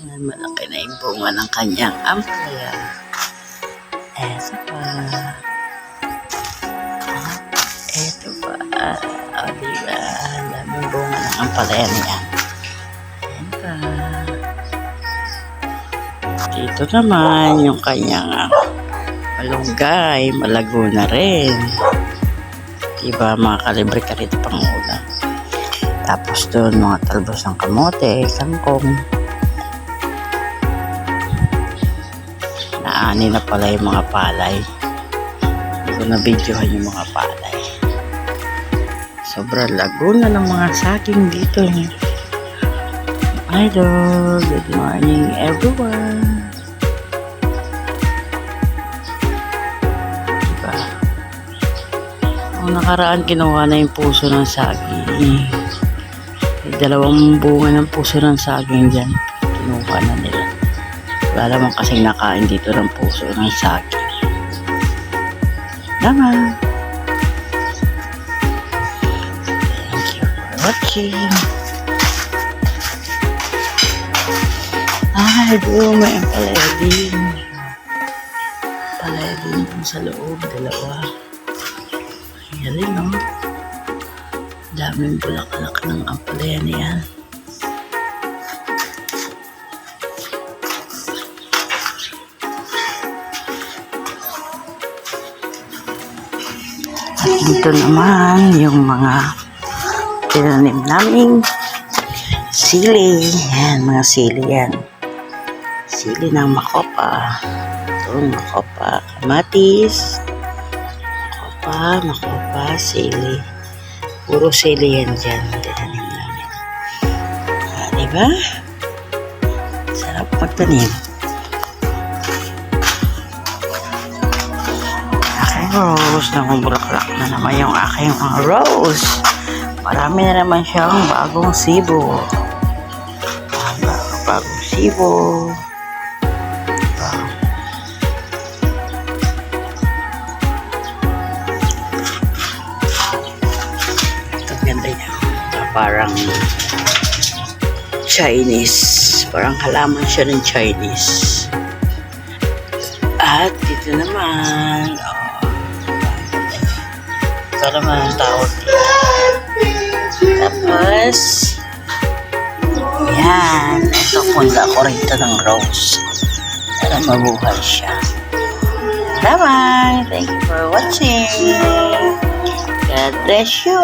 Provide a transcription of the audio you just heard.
Malaki na yung bunga ng kanyang ampalaya. Eto pa. Eto pa. O diba? Daming bunga ng ampalaya niya. Ayan pa. Dito naman yung kanyang malunggay. Malago na rin. Diba mga kalibre ka rito pang ulam. Tapos doon mga talbos ng kamote, kangkong. Naani na pala yung mga palay. Hindi ko na-videohan yung mga palay. Sobrang lago na ng mga saging dito. Idol, good morning everyone. Diba? Ang nakaraan kinuha na yung puso ng saging. May 2 bunga ng puso ng saging dyan. Kinuha na nila. Wala naman kasing nakain dito ng puso ng saging. Naman. Thank you for watching. Ay, doon may palaya din. Palaya din dun sa loob. 2. Ayan rin, no? Daming bulaklak ng ampalaya niyan. At dito naman yung mga tinanim naming sili. Yan, mga sili yan. Sili ng makopa. Ito, makopa. Kamatis. Makopa, sili. Puro sili yan dyan. Tinanim namin. Diba? Sarap magtanim. Rose, namumulaklak na naman yung aking mga rose. Marami na naman siyang bagong sibo. Bagong sibo. Ito ganda niya. Parang Chinese. Parang halaman siya ng Chinese. At dito naman, ito naman ang tawag dito. Tapos, yan. Ito, punta ko rito ng rose. Para mabuhay siya. Bye-bye. Thank you for watching. God bless you.